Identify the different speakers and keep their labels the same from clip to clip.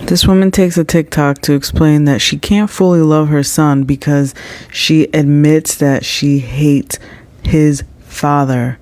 Speaker 1: This woman takes a TikTok to explain that she can't fully love her son because she admits that she hates his father.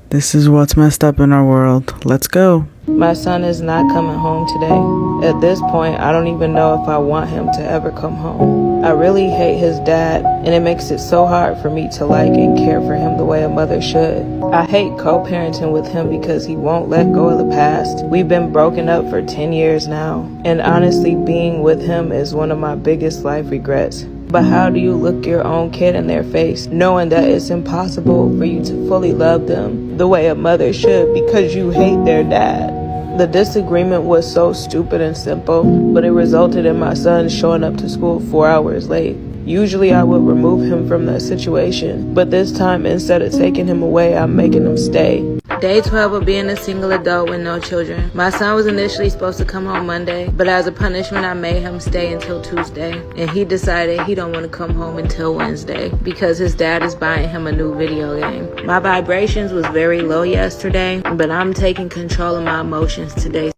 Speaker 1: This is what's messed up in our world. Let's go.
Speaker 2: My son is not coming home today. At this point, I don't even know if I want him to ever come home. I really hate his dad, and it makes it so hard for me to like and care for him the way a mother should. I hate co-parenting with him because he won't let go of the past. We've been broken up for 10 years now, and honestly, being with him is one of my biggest life regrets. But how do you look your own kid in their face, knowing that it's impossible for you to fully love them the way a mother should because you hate their dad? The disagreement was so stupid and simple, but it resulted in my son showing up to school 4 hours late. Usually I would remove him from that situation, but this time instead of taking him away, I'm making him stay. Day 12 of being a single adult with no children. My son was initially supposed to come home Monday, but as a punishment, I made him stay until Tuesday. And he decided he don't want to come home until Wednesday because his dad is buying him a new video game. My vibrations was very low yesterday, but I'm taking control of my emotions today.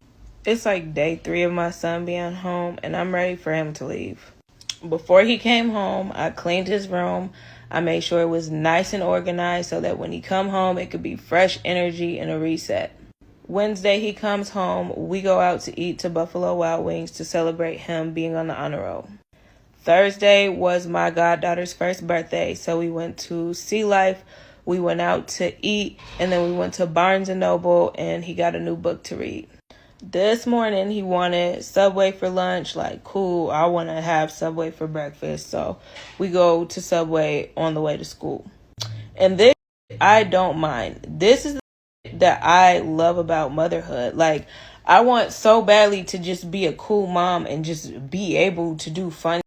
Speaker 2: It's like day 3 of my son being home, and I'm ready for him to leave. Before he came home, I cleaned his room. I made sure it was nice and organized so that when he come home, it could be fresh energy and a reset. Wednesday, he comes home. We go out to eat to Buffalo Wild Wings to celebrate him being on the honor roll. Thursday was my goddaughter's first birthday, so we went to Sea Life. We went out to eat, and then we went to Barnes & Noble, and he got a new book to read. This morning, he wanted Subway for lunch. Like, cool, I want to have Subway for breakfast. So we go to Subway on the way to school. And this, I don't mind. This is the that I love about motherhood. Like, I want so badly to just be a cool mom and just be able to do fun.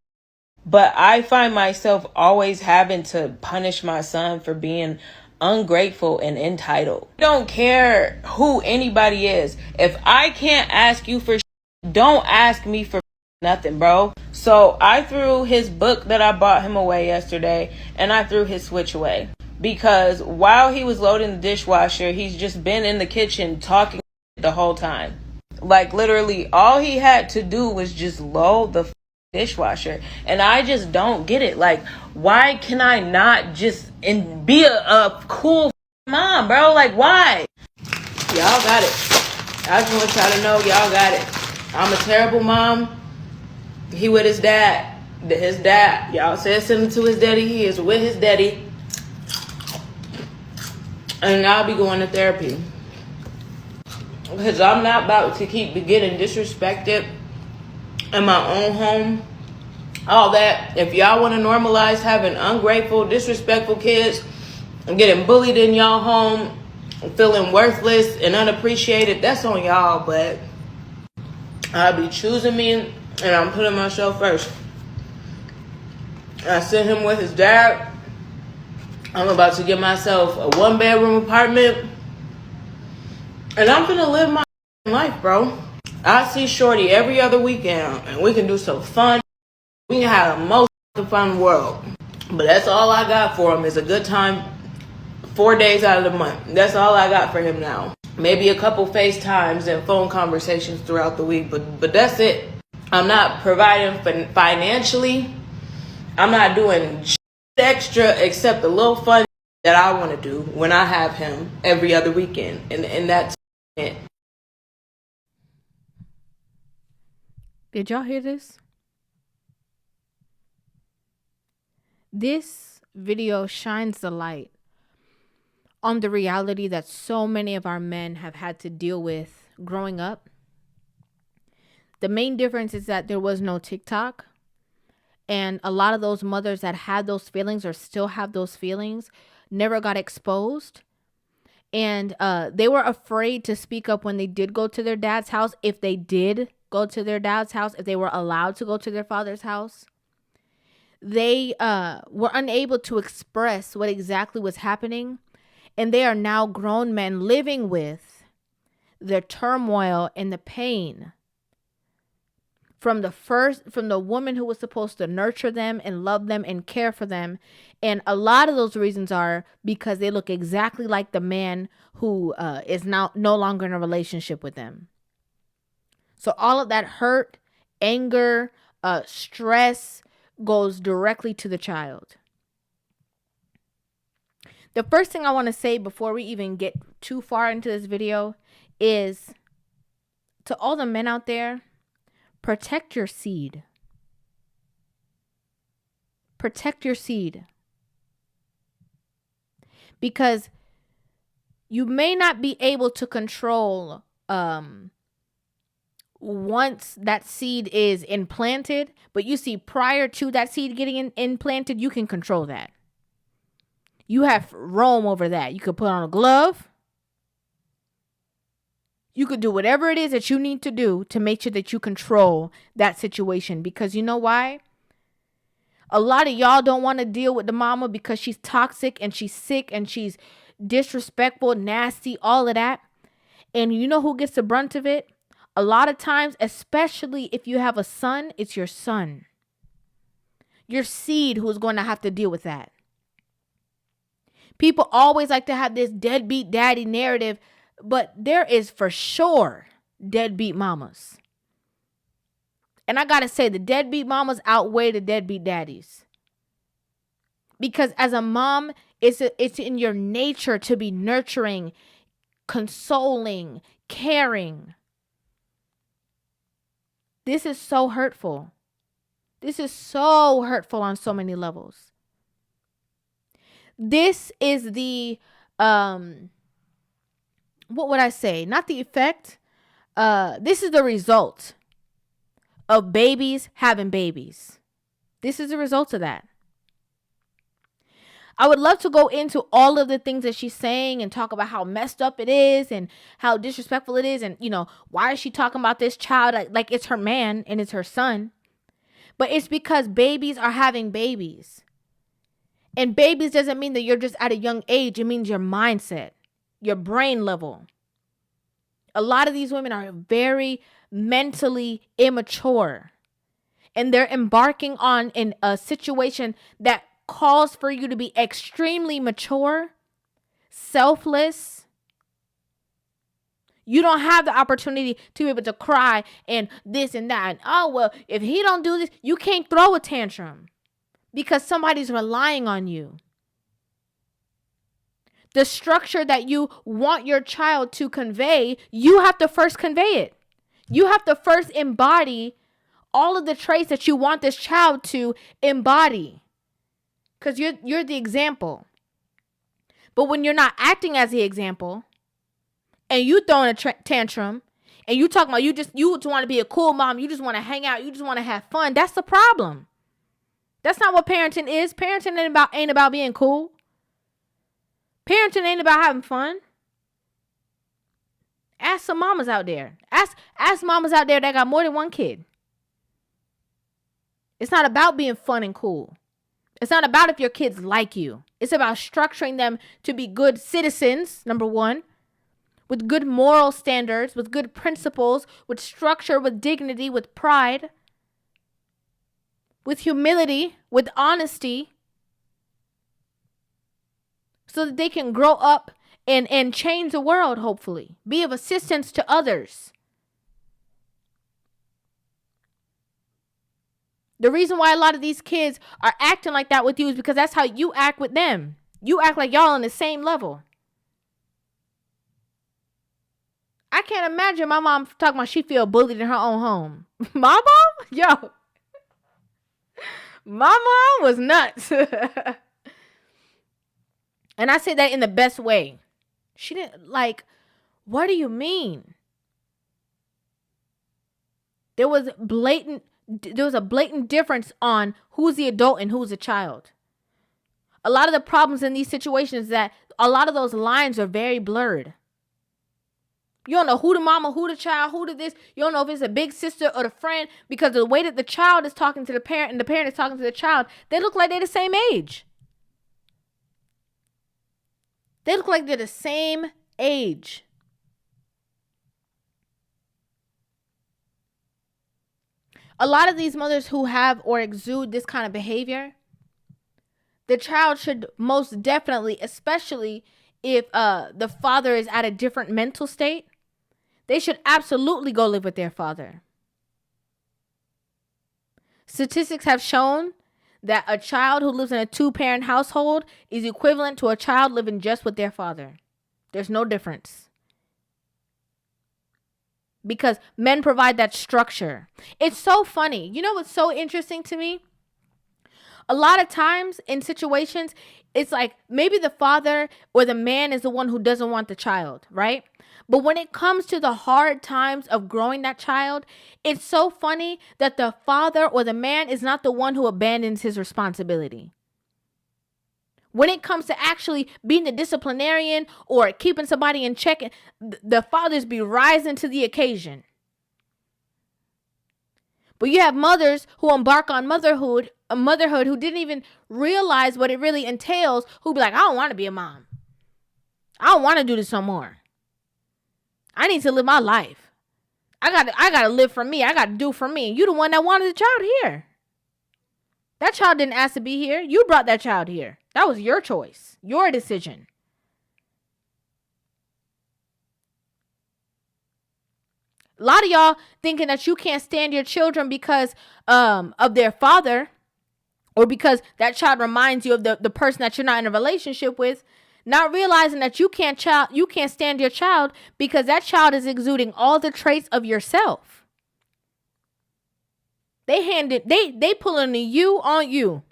Speaker 2: But I find myself always having to punish my son for being ungrateful and entitled. I don't care who anybody is. If I can't ask you for don't ask me for nothing, bro. So I threw his book that I bought him away yesterday, and I threw his Switch away because while he was loading the dishwasher, he's just been in the kitchen talking the whole time. Like, literally all he had to do was just load the dishwasher, and I just don't get it. Like, why can I not just be a cool mom, bro? Like, why? Y'all got it. I just want y'all to know y'all got it. I'm a terrible mom. He with his dad. His dad, y'all said something to his daddy. He is with his daddy, and I'll be going to therapy because I'm not about to keep getting disrespected in my own home. All that. If y'all want to normalize having ungrateful, disrespectful kids and getting bullied in y'all home, feeling worthless and unappreciated, that's on y'all. But I'll be choosing me, and I'm putting myself first. I sent him with his dad. I'm about to get myself a 1-bedroom apartment, and I'm gonna live my life, bro. I see Shorty every other weekend, and we can do some fun. We can have the most fun world. But that's all I got for him is a good time 4 days out of the month. That's all I got for him now. Maybe a couple FaceTimes and phone conversations throughout the week, but that's it. I'm not providing financially. I'm not doing extra except the little fun that I want to do when I have him every other weekend. And that's it.
Speaker 3: Did y'all hear this? This video shines the light on the reality that so many of our men have had to deal with growing up. The main difference is that there was no TikTok, and a lot of those mothers that had those feelings or still have those feelings never got exposed. And they were afraid to speak up when they did go to their dad's house, if they did go to their dad's house, if they were allowed to go to their father's house. They were unable to express what exactly was happening, and they are now grown men living with the turmoil and the pain from the woman who was supposed to nurture them and love them and care for them. And a lot of those reasons are because they look exactly like the man who is now no longer in a relationship with them. So all of that hurt anger, stress goes directly to the child. The first thing I want to say before we even get too far into this video is to all the men out there, protect your seed. Protect your seed. Because you may not be able to control once that seed is implanted, but you see, prior to that seed getting implanted, you can control that. You have roam over that. You could put on a glove. You could do whatever it is that you need to do to make sure that you control that situation. Because you know why? A lot of y'all don't want to deal with the mama because she's toxic and she's sick and she's disrespectful, nasty, all of that. And you know who gets the brunt of it? A lot of times, especially if you have a son, it's your son. Your seed who's going to have to deal with that. People always like to have this deadbeat daddy narrative, but there is for sure deadbeat mamas. And I got to say, the deadbeat mamas outweigh the deadbeat daddies. Because as a mom, it's in your nature to be nurturing, consoling, caring. This is so hurtful. This is so hurtful on so many levels. This is the, what would I say? Not the effect. This is the result of babies having babies. This is the result of that. I would love to go into all of the things that she's saying and talk about how messed up it is and how disrespectful it is. And, you know, why is she talking about this child like it's her man and it's her son? But it's because babies are having babies. And babies doesn't mean that you're just at a young age. It means your mindset, your brain level. A lot of these women are very mentally immature. And they're embarking on a situation that calls for you to be extremely mature, selfless. You don't have the opportunity to be able to cry and this and that. And, oh, well, if he don't do this, you can't throw a tantrum. Because somebody's relying on you. The structure that you want your child to convey, you have to first convey it. You have to first embody all of the traits that you want this child to embody. Because you're the example. But when you're not acting as the example, and you throwing a tantrum, and you talking about you just want to be a cool mom, you just want to hang out, you just want to have fun, that's the problem. That's not what parenting is. Parenting ain't about being cool. Parenting ain't about having fun. Ask some mamas out there. Ask mamas out there that got more than one kid. It's not about being fun and cool. It's not about if your kids like you. It's about structuring them to be good citizens, number one, with good moral standards, with good principles, with structure, with dignity, with pride, with humility, with honesty, so that they can grow up and change the world, hopefully. Be of assistance to others. The reason why a lot of these kids are acting like that with you is because that's how you act with them. You act like y'all on the same level. I can't imagine my mom talking about she feel bullied in her own home. My mom? Yo. My mom was nuts. And I say that in the best way. She didn't what do you mean? There was a blatant difference on who's the adult and who's the child. A lot of the problems in these situations is that a lot of those lines are very blurred. You don't know who the mama, who the child, who the this. You don't know if it's a big sister or the friend, because the way that the child is talking to the parent and the parent is talking to the child, they look like they're the same age. They look like they're the same age. A lot of these mothers who have or exude this kind of behavior, the child should most definitely, especially if the father is at a different mental state, they should absolutely go live with their father. Statistics have shown that a child who lives in a 2-parent household is equivalent to a child living just with their father. There's no difference. Because men provide that structure. It's so funny. You know what's so interesting to me? A lot of times in situations, it's like maybe the father or the man is the one who doesn't want the child, right? But when it comes to the hard times of growing that child, it's so funny that the father or the man is not the one who abandons his responsibility. When it comes to actually being the disciplinarian or keeping somebody in check, the fathers be rising to the occasion. But you have mothers who embark on motherhood who didn't even realize what it really entails, who be like, I don't want to be a mom. I don't want to do this no more. I need to live my life. I gotta live for me. I gotta do for me. You the one that wanted the child here. That child didn't ask to be here. You brought that child here. That was your choice, your decision. A lot of y'all thinking that you can't stand your children because of their father, or because that child reminds you of the person that you're not in a relationship with, not realizing that you can't stand your child because that child is exuding all the traits of yourself. They pulling the you on you.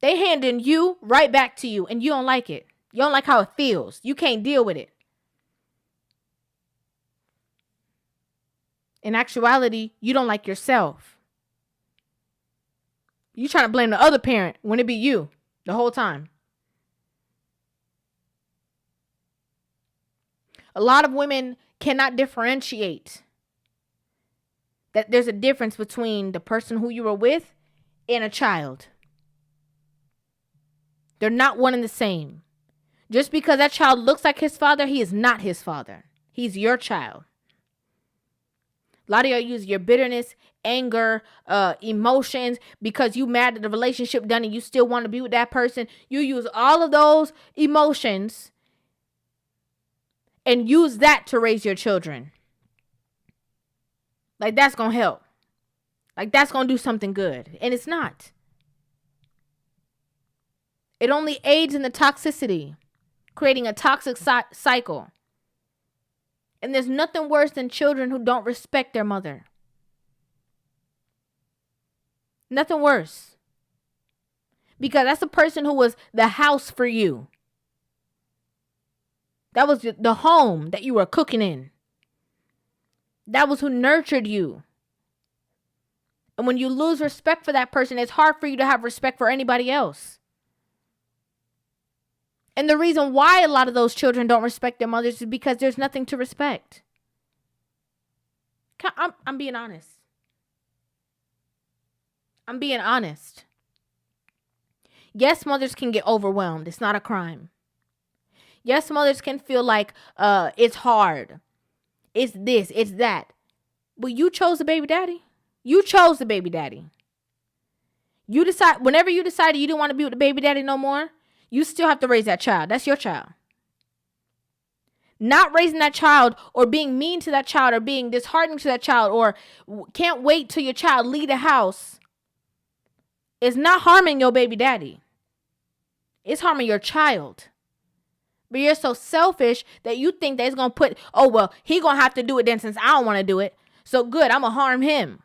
Speaker 3: They handing you right back to you, and you don't like it. You don't like how it feels. You can't deal with it. In actuality, you don't like yourself. You trying to blame the other parent when it be you the whole time. A lot of women cannot differentiate that there's a difference between the person who you were with and a child. They're not one and the same. Just because that child looks like his father, he is not his father. He's your child. A lot of y'all use your bitterness, anger, emotions because you mad at the relationship done and you still want to be with that person. You use all of those emotions and use that to raise your children. Like that's going to help. Like that's going to do something good. And it's not. It only aids in the toxicity, creating a toxic cycle. And there's nothing worse than children who don't respect their mother. Nothing worse. Because that's the person who was the house for you. That was the home that you were cooking in. That was who nurtured you. And when you lose respect for that person, it's hard for you to have respect for anybody else. And the reason why a lot of those children don't respect their mothers is because there's nothing to respect. I'm being honest. I'm being honest. Yes, mothers can get overwhelmed. It's not a crime. Yes, mothers can feel like it's hard. It's this, it's that. But you chose the baby daddy. You chose the baby daddy. Whenever you decided you didn't want to be with the baby daddy no more, you still have to raise that child. That's your child. Not raising that child or being mean to that child or being disheartening to that child or can't wait till your child leave the house is not harming your baby daddy. It's harming your child. But you're so selfish that you think that it's going to put, oh, well, he going to have to do it then since I don't want to do it. So good, I'm going to harm him.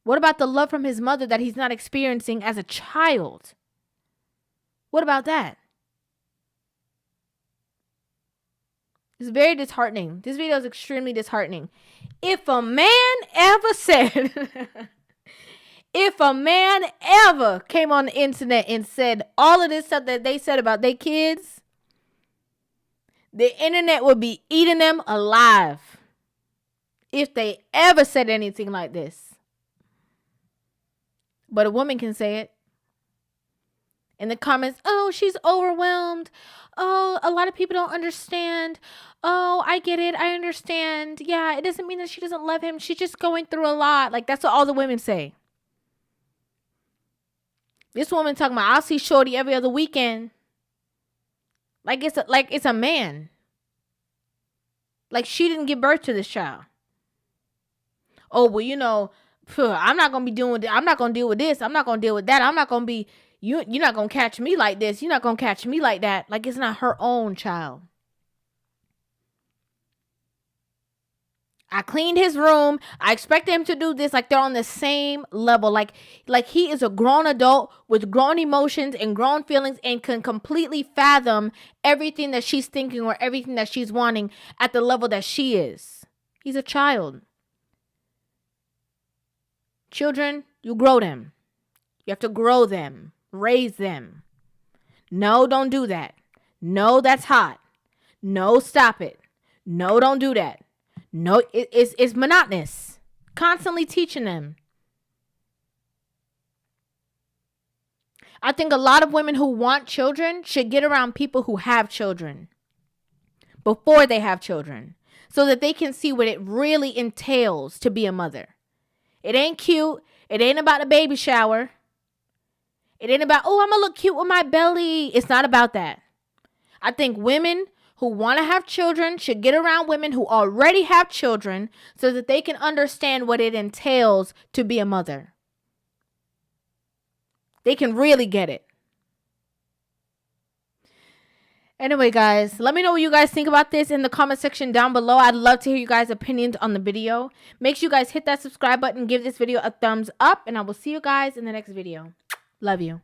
Speaker 3: What about the love from his mother that he's not experiencing as a child? What about that? It's very disheartening. This video is extremely disheartening. If a man ever came on the internet and said all of this stuff that they said about their kids, the internet would be eating them alive. If they ever said anything like this. But a woman can say it. In the comments, oh, she's overwhelmed. Oh, a lot of people don't understand. Oh, I get it. I understand. Yeah, it doesn't mean that she doesn't love him. She's just going through a lot. Like, that's what all the women say. This woman talking about, I'll see Shorty every other weekend. Like it's a man. Like she didn't give birth to this child. Oh, well, I'm not gonna be doing. I'm not gonna deal with this. I'm not gonna deal with that. I'm not gonna be. You're not gonna catch me like this. You're not gonna catch me like that. Like it's not her own child. I cleaned his room. I expect him to do this. Like they're on the same level. Like he is a grown adult with grown emotions and grown feelings and can completely fathom everything that she's thinking or everything that she's wanting at the level that she is. He's a child. Children, you grow them. You have to grow them, raise them. No, don't do that. No, that's hot. No, stop it. No, don't do that. No, it's monotonous. Constantly teaching them. I think a lot of women who want children should get around people who have children before they have children so that they can see what it really entails to be a mother. It ain't cute. It ain't about a baby shower. It ain't about, oh, I'm going to look cute with my belly. It's not about that. I think women who want to have children should get around women who already have children so that they can understand what it entails to be a mother. They can really get it. Anyway, guys, let me know what you guys think about this in the comment section down below. I'd love to hear you guys' opinions on the video. Make sure you guys hit that subscribe button, give this video a thumbs up, and I will see you guys in the next video. Love you.